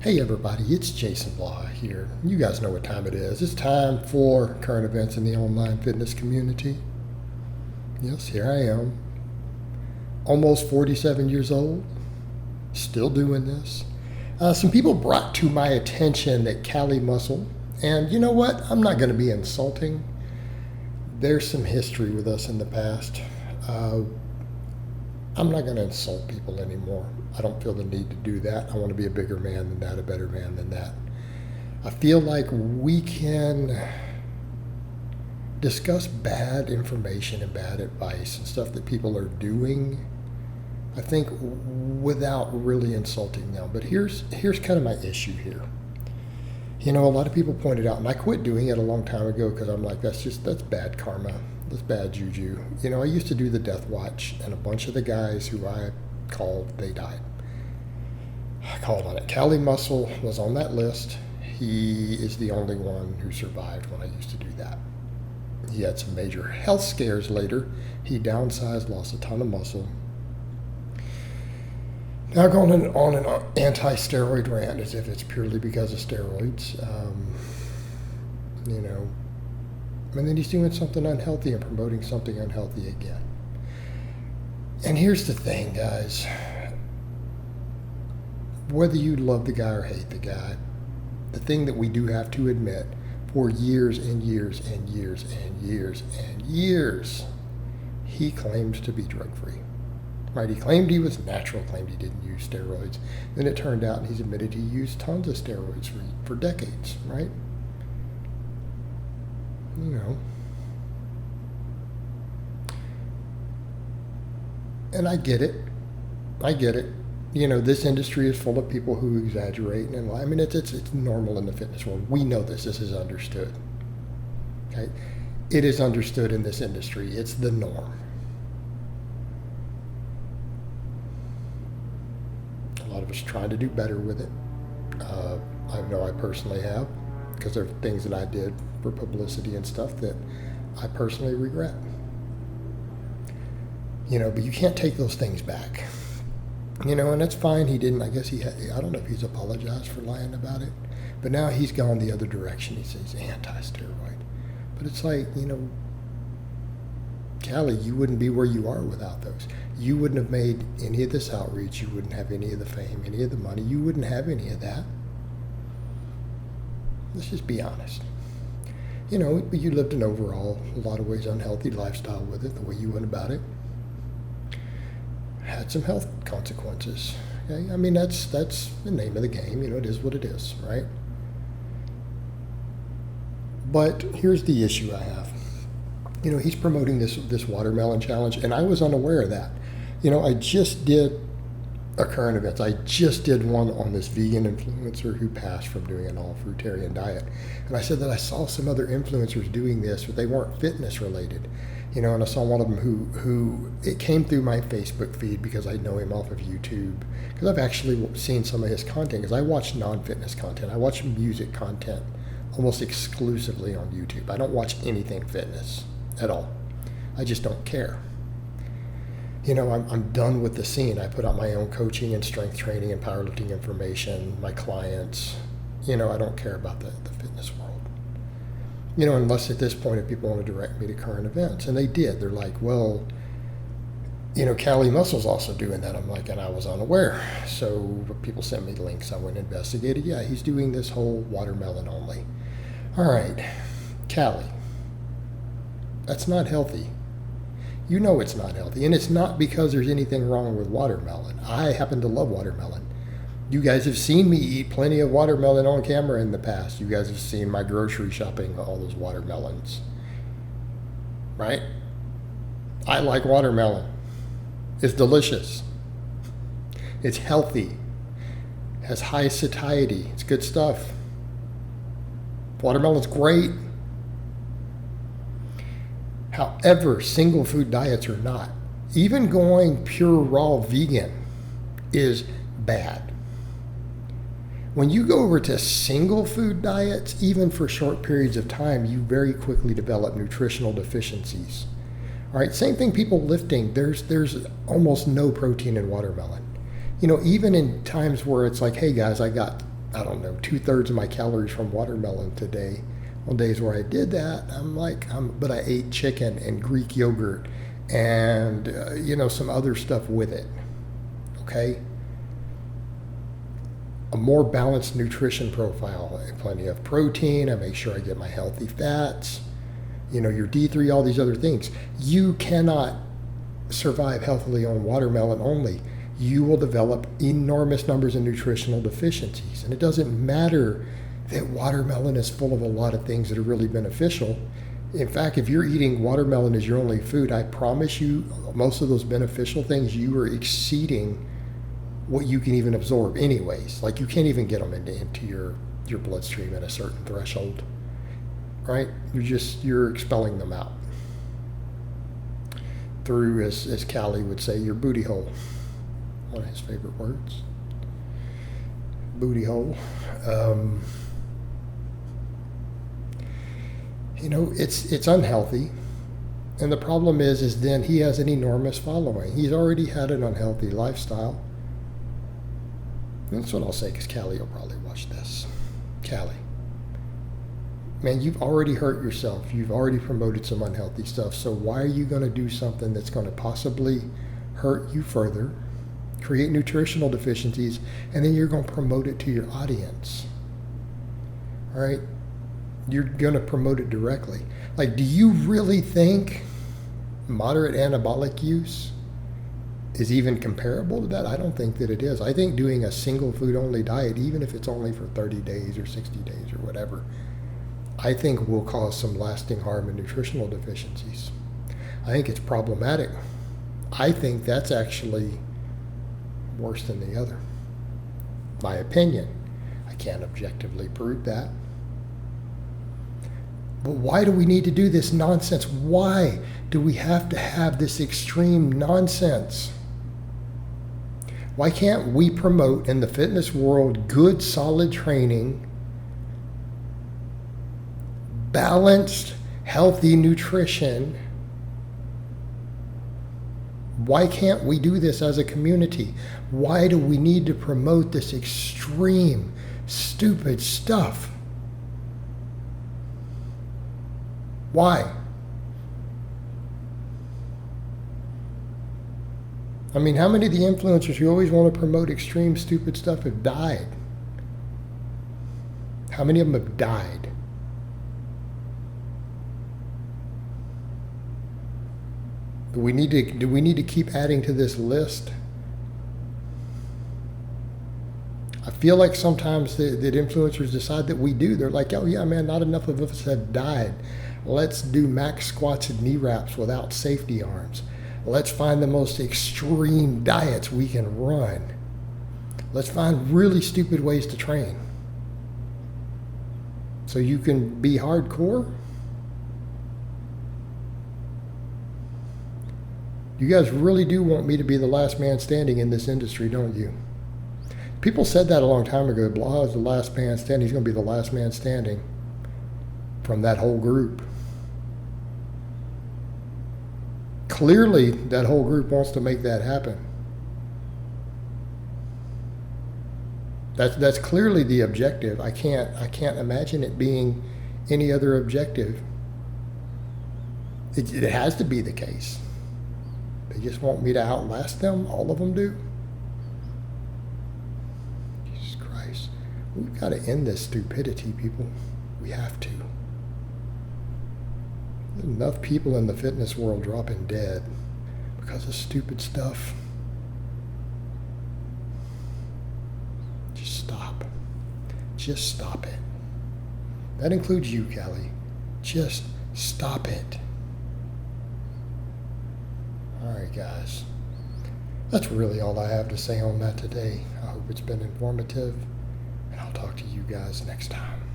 Hey everybody, it's Jason Blaha here. You guys know what time it is. It's time for current events in the online fitness community. Yes, here I am. Almost 47 years old. Still doing this. Some people brought to my attention that Cali muscle, and you know what? I'm not going to be insulting. There's some history with us in the past. I'm not going to insult people anymore. I don't feel the need to do that. I want to be a bigger man than that, a better man than that. I feel like we can discuss bad information and bad advice and stuff that people are doing, I think, without really insulting them. But here's kind of my issue here. You know, a lot of people pointed out, and I quit doing it a long time ago because I'm like, that's bad karma. That's bad juju. You know, I used to do the death watch, and a bunch of the guys who I called, they died. I called on it. Cali Muscle was on that list. He is the only one who survived when I used to do that. He had some major health scares later. He downsized, lost a ton of muscle. Now going on an anti-steroid rant as if it's purely because of steroids. You know, and then he's doing something unhealthy and promoting something unhealthy again. And here's the thing, guys. Whether you love the guy or hate the guy, the thing that we do have to admit, for years and years and years and years and years, he claims to be drug-free. Right? He claimed he was natural, claimed he didn't use steroids. Then it turned out he's admitted he used tons of steroids for decades, right? You know. And I get it. You know, this industry is full of people who exaggerate and lie. I mean, it's normal in the fitness world. We know this. This is understood. Okay? It is understood in this industry. It's the norm. A lot of us trying to do better with it. I know I personally have, because there are things that I did for publicity and stuff that I personally regret. You know, but you can't take those things back. You know, and that's fine. He didn't, I guess I don't know if he's apologized for lying about it, but now he's gone the other direction. He says anti-steroid. But it's like, you know, Cali, you wouldn't be where you are without those. You wouldn't have made any of this outreach. You wouldn't have any of the fame, any of the money. You wouldn't have any of that. Let's just be honest. You know, but you lived an overall, a lot of ways, unhealthy lifestyle with it, the way you went about it. Had some health consequences. Okay? I mean, that's the name of the game. You know, it is what it is, right? But here's the issue I have. You know, he's promoting this watermelon challenge, and I was unaware of that. You know, I just did a current events. I just did one on this vegan influencer who passed from doing an all-fruitarian diet. And I said that I saw some other influencers doing this, but they weren't fitness related. You know, and I saw one of them who it came through my Facebook feed because I know him off of YouTube. Because I've actually seen some of his content, because I watch non-fitness content. I watch music content almost exclusively on YouTube. I don't watch anything fitness at all. I just don't care. You know, I'm done with the scene. I put out my own coaching and strength training and powerlifting information, my clients. You know, I don't care about the fitness world. You know, unless at this point if people want to direct me to current events. And they did. They're like, well, you know, Cali Muscle's also doing that. I'm like, and I was unaware. So people sent me links. I went and investigated. Yeah, he's doing this whole watermelon only. All right, Cali. That's not healthy. You know it's not healthy. And it's not because there's anything wrong with watermelon. I happen to love watermelon. You guys have seen me eat plenty of watermelon on camera in the past. You guys have seen my grocery shopping, all those watermelons. Right? I like watermelon. It's delicious. It's healthy. It has high satiety. It's good stuff. Watermelon's great. However, single food diets are not. Even going pure raw vegan is bad. When you go over to single food diets, even for short periods of time, you very quickly develop nutritional deficiencies. All right, same thing people lifting, there's almost no protein in watermelon. You know, even in times where it's like, hey guys, I got I don't know, 2/3 of my calories from watermelon today. On days where I did that, but I ate chicken and Greek yogurt and, some other stuff with it. Okay? A more balanced nutrition profile, plenty of protein. I make sure I get my healthy fats, your D3, all these other things. You cannot survive healthily on watermelon only. You will develop enormous numbers of nutritional deficiencies. And it doesn't matter that watermelon is full of a lot of things that are really beneficial. In fact, if you're eating watermelon as your only food, I promise you most of those beneficial things you are exceeding what you can even absorb anyways. Like you can't even get them into your bloodstream at a certain threshold, right? You're expelling them out through, as Callie would say, your booty hole. One of his favorite words. Booty hole. It's unhealthy. And the problem is then he has an enormous following. He's already had an unhealthy lifestyle. That's what I'll say, because Callie will probably watch this. Callie, man, you've already hurt yourself. You've already promoted some unhealthy stuff. So why are you going to do something that's going to possibly hurt you further, create nutritional deficiencies, and then you're going to promote it to your audience? All right? You're going to promote it directly. Like, do you really think moderate anabolic use is even comparable to that? I don't think that it is. I think doing a single food only diet, even if it's only for 30 days or 60 days or whatever, I think will cause some lasting harm and nutritional deficiencies. I think it's problematic. I think that's actually worse than the other. My opinion. I can't objectively prove that. But why do we need to do this nonsense? Why do we have to have this extreme nonsense? Why can't we promote in the fitness world good, solid training, balanced, healthy nutrition? Why can't we do this as a community? Why do we need to promote this extreme, stupid stuff? Why? I mean, how many of the influencers who always want to promote extreme, stupid stuff have died? How many of them have died? Do we need to keep adding to this list? I feel like sometimes that influencers decide that we do. They're like, oh yeah, man, not enough of us have died. Let's do max squats and knee wraps without safety arms. Let's find the most extreme diets we can run. Let's find really stupid ways to train. So you can be hardcore? You guys really do want me to be the last man standing in this industry, don't you? People said that a long time ago. Blaha is the last man standing. He's going to be the last man standing from that whole group. Clearly, that whole group wants to make that happen. That's clearly the objective. I can't imagine it being any other objective. It has to be the case. They just want me to outlast them. All of them do. Jesus Christ. We've got to end this stupidity, people. We have to. There's enough people in the fitness world dropping dead because of stupid stuff. Just stop. Just stop it. That includes you, Callie. Just stop it. All right, guys. That's really all I have to say on that today. I hope it's been informative, and I'll talk to you guys next time.